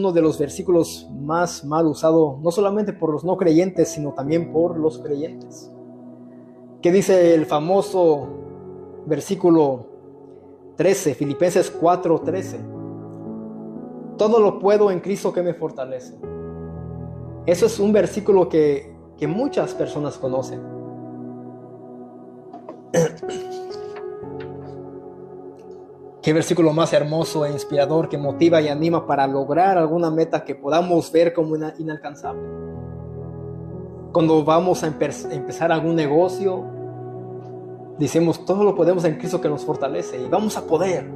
Uno de los versículos más mal usado, no solamente por los no creyentes, sino también por los creyentes. ¿Qué dice el famoso versículo 13, Filipenses 4:13? Todo lo puedo en Cristo que me fortalece. Eso es un versículo que muchas personas conocen. Qué versículo más hermoso e inspirador que motiva y anima para lograr alguna meta que podamos ver como inalcanzable. Cuando vamos a empezar algún negocio, decimos, todo lo podemos en Cristo que nos fortalece y vamos a poder.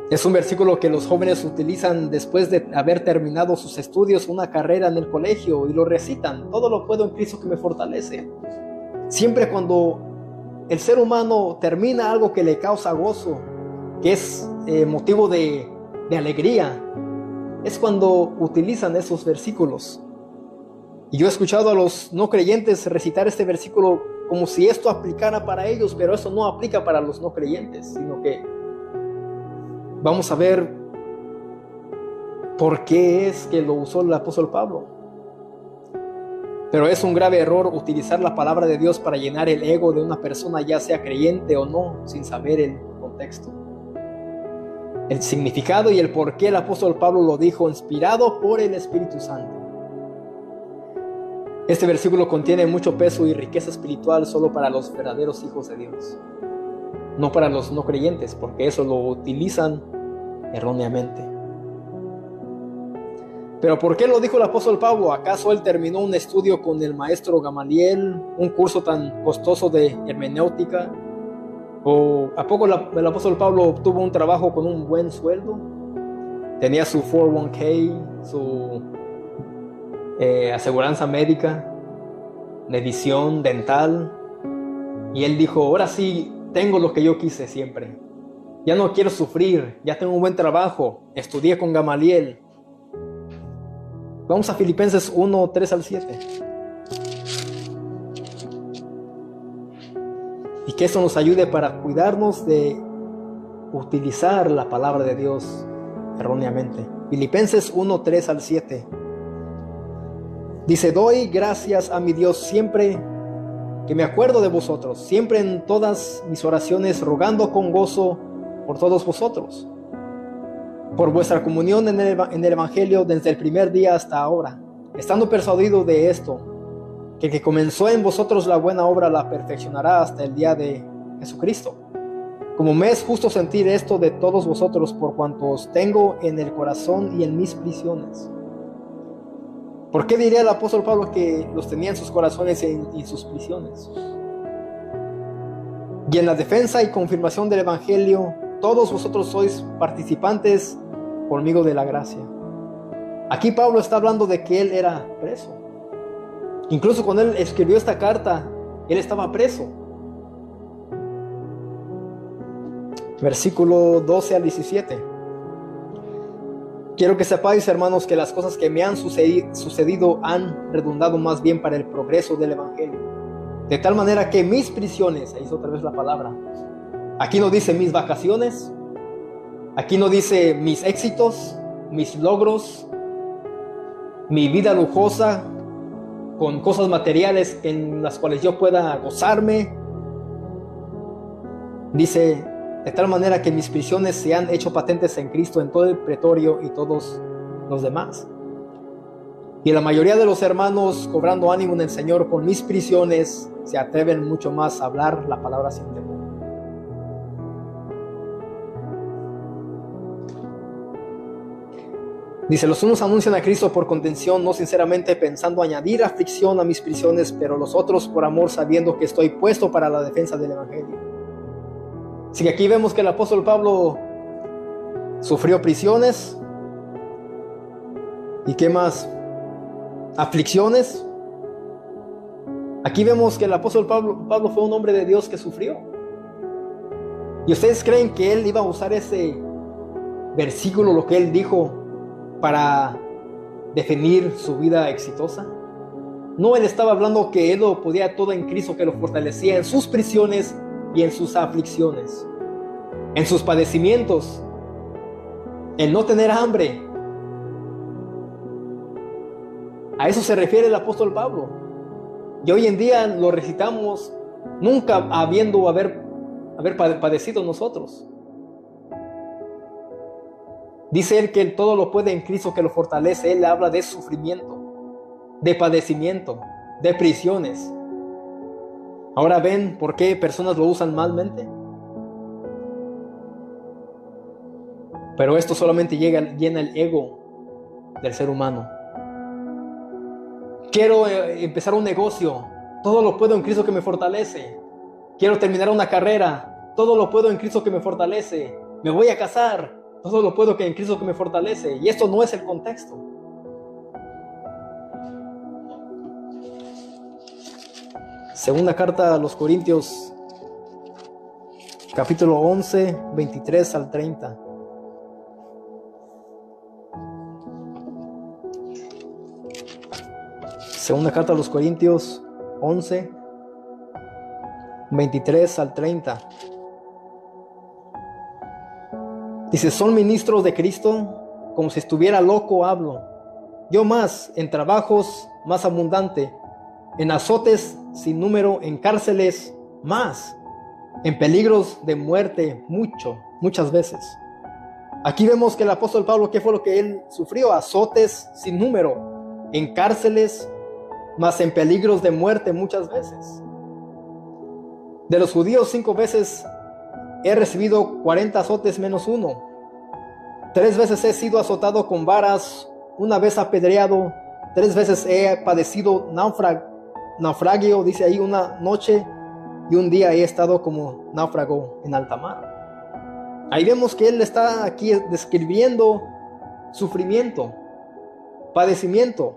Es un versículo que los jóvenes utilizan después de haber terminado sus estudios, una carrera en el colegio, y lo recitan, todo lo puedo en Cristo que me fortalece. Siempre cuando el ser humano termina algo que le causa gozo, que es motivo de alegría, es cuando utilizan esos versículos. Y yo he escuchado a los no creyentes recitar este versículo como si esto aplicara para ellos, pero eso no aplica para los no creyentes, sino que vamos a ver por qué es que lo usó el apóstol Pablo. Pero es un grave error utilizar la palabra de Dios para llenar el ego de una persona, ya sea creyente o no, sin saber el contexto, el significado y el por qué el apóstol Pablo lo dijo, inspirado por el Espíritu Santo. Este versículo contiene mucho peso y riqueza espiritual solo para los verdaderos hijos de Dios, no para los no creyentes, porque eso lo utilizan erróneamente. Pero ¿por qué lo dijo el apóstol Pablo? ¿Acaso él terminó un estudio con el maestro Gamaliel, un curso tan costoso de hermenéutica? ¿O a poco el apóstol Pablo obtuvo un trabajo con un buen sueldo? Tenía su 401k, su aseguranza médica, medición dental, y él dijo, ahora sí tengo lo que yo quise siempre. Ya no quiero sufrir, ya tengo un buen trabajo, estudié con Gamaliel. Vamos a Filipenses 1:3-7. Y que eso nos ayude para cuidarnos de utilizar la palabra de Dios erróneamente. Filipenses 1:3-7. Dice, doy gracias a mi Dios siempre que me acuerdo de vosotros, siempre en todas mis oraciones, rogando con gozo por todos vosotros, por vuestra comunión en el Evangelio desde el primer día hasta ahora, estando persuadido de esto, que el que comenzó en vosotros la buena obra la perfeccionará hasta el día de Jesucristo. Como me es justo sentir esto de todos vosotros, por cuanto os tengo en el corazón y en mis prisiones. ¿Por qué diría el apóstol Pablo que los tenía en sus corazones y sus prisiones? Y en la defensa y confirmación del Evangelio, todos vosotros sois participantes conmigo de la gracia. Aquí Pablo está hablando de que él era preso. Incluso cuando él escribió esta carta, él estaba preso. Versículo 12-17. Quiero que sepáis, hermanos, que las cosas que me han sucedido han redundado más bien para el progreso del Evangelio. De tal manera que mis prisiones, ahí es otra vez la palabra, aquí no dice mis vacaciones, aquí no dice mis éxitos, mis logros, mi vida lujosa, con cosas materiales en las cuales yo pueda gozarme. Dice, de tal manera que mis prisiones se han hecho patentes en Cristo en todo el pretorio y todos los demás. Y la mayoría de los hermanos, cobrando ánimo en el Señor con mis prisiones, se atreven mucho más a hablar la palabra sin temor. Dice, los unos anuncian a Cristo por contención, no sinceramente, pensando añadir aflicción a mis prisiones, pero los otros por amor, sabiendo que estoy puesto para la defensa del Evangelio. Así que aquí vemos que el apóstol Pablo sufrió prisiones. ¿Y qué más? Aflicciones. Aquí vemos que el apóstol Pablo fue un hombre de Dios que sufrió. ¿Y ustedes creen que él iba a usar ese versículo, lo que él dijo, para definir su vida exitosa? No, él estaba hablando que él lo podía todo en Cristo, que lo fortalecía en sus prisiones y en sus aflicciones, en sus padecimientos. el no tener hambre. A eso se refiere el apóstol Pablo. Y hoy en día lo recitamos nunca haber padecido nosotros. Dice él que él todo lo puede en Cristo que lo fortalece. Él habla de sufrimiento, de padecimiento, de prisiones. Ahora ven por qué personas lo usan malmente. Pero esto solamente llena el ego del ser humano. Quiero empezar un negocio. Todo lo puedo en Cristo que me fortalece. Quiero terminar una carrera. Todo lo puedo en Cristo que me fortalece. Me voy a casar. Todo lo puedo en Cristo que me fortalece. Y esto no es el contexto. Segunda carta a los Corintios, capítulo 11, 23 al 30. Segunda carta a los Corintios 11, 23 al 30. Dice, son ministros de Cristo, como si estuviera loco hablo. Yo más, en trabajos más abundante, en azotes sin número, en cárceles más, en peligros de muerte muchas veces. Aquí vemos que el apóstol Pablo, ¿qué fue lo que él sufrió? Azotes sin número, en cárceles más, en peligros de muerte muchas veces. De los judíos 5 veces he recibido 40 azotes menos 1. 3 veces he sido azotado con varas, 1 vez apedreado, 3 veces he padecido naufragio, dice ahí, una noche y un día he estado como náufrago en alta mar. Ahí vemos que él está aquí describiendo sufrimiento, padecimiento.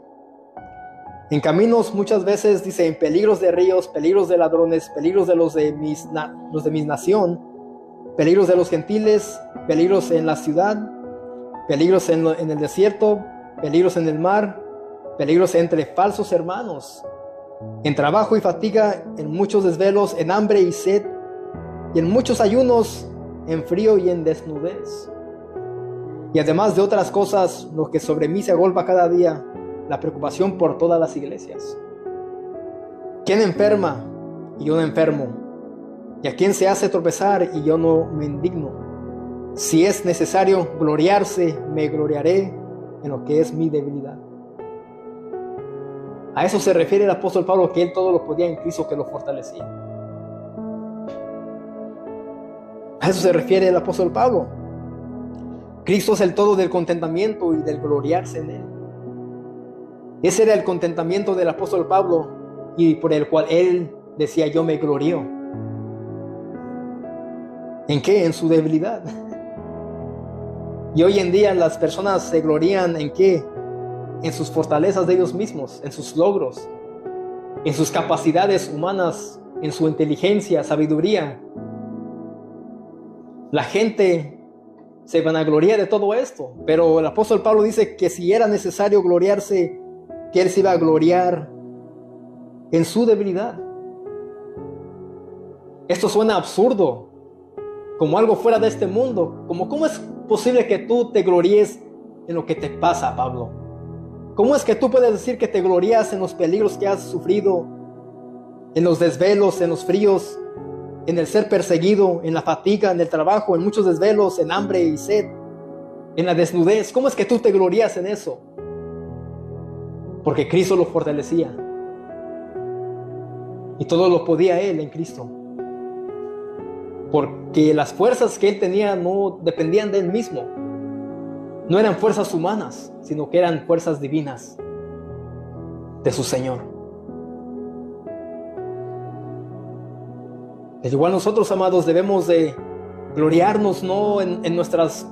En caminos muchas veces, dice, en peligros de ríos, peligros de ladrones, peligros de los de mi nación, peligros de los gentiles, peligros en la ciudad, peligros en el desierto, peligros en el mar, peligros entre falsos hermanos, en trabajo y fatiga, en muchos desvelos, en hambre y sed, y en muchos ayunos, en frío y en desnudez. Y además de otras cosas, lo que sobre mí se agolpa cada día, la preocupación por todas las iglesias. ¿Quién enferma y yo no enfermo? ¿Y a quién se hace tropezar y yo no me indigno? Si es necesario gloriarse, me gloriaré en lo que es mi debilidad. A eso se refiere el apóstol Pablo, que él todo lo podía en Cristo que lo fortalecía. A eso se refiere el apóstol Pablo. Cristo es el todo del contentamiento y del gloriarse en él. Ese era el contentamiento del apóstol Pablo, y por el cual él decía, yo me glorío. ¿En qué? En su debilidad. Y hoy en día las personas se glorían ¿en qué? En sus fortalezas de ellos mismos, en sus logros, en sus capacidades humanas, en su inteligencia, sabiduría. La gente se vanagloria de todo esto, pero el apóstol Pablo dice que si era necesario gloriarse, que él se iba a gloriar en su debilidad. Esto suena absurdo, como algo fuera de este mundo. ¿Cómo es posible que tú te gloríes en lo que te pasa, Pablo? ¿Cómo es que tú puedes decir que te glorías en los peligros que has sufrido, en los desvelos, en los fríos, en el ser perseguido, en la fatiga, en el trabajo, en muchos desvelos, en hambre y sed, en la desnudez? ¿Cómo es que tú te glorías en eso? Porque Cristo lo fortalecía. Y todo lo podía él en Cristo. Porque las fuerzas que él tenía no dependían de él mismo. No eran fuerzas humanas, sino que eran fuerzas divinas de su Señor. Al igual nosotros, amados, debemos de gloriarnos no en nuestras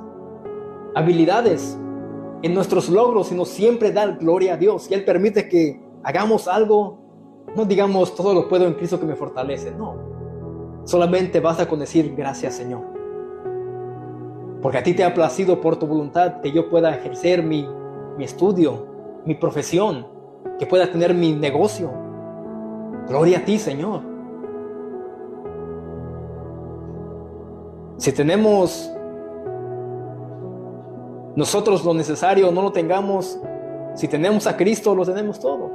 habilidades, en nuestros logros, sino siempre dar gloria a Dios. Y Él permite que hagamos algo, no digamos todo lo puedo en Cristo que me fortalece, no. Solamente basta con decir gracias, Señor, porque a ti te ha placido por tu voluntad que yo pueda ejercer mi estudio, mi profesión, que pueda tener mi negocio. Gloria a ti, Señor. Si tenemos nosotros lo necesario no lo tengamos, si tenemos a Cristo lo tenemos todo.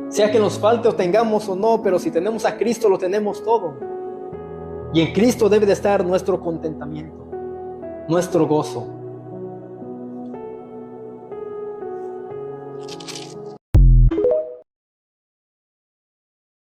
Sea que nos falte o tengamos o no, pero si tenemos a Cristo lo tenemos todo. Y en Cristo debe de estar nuestro contentamiento, nuestro gozo.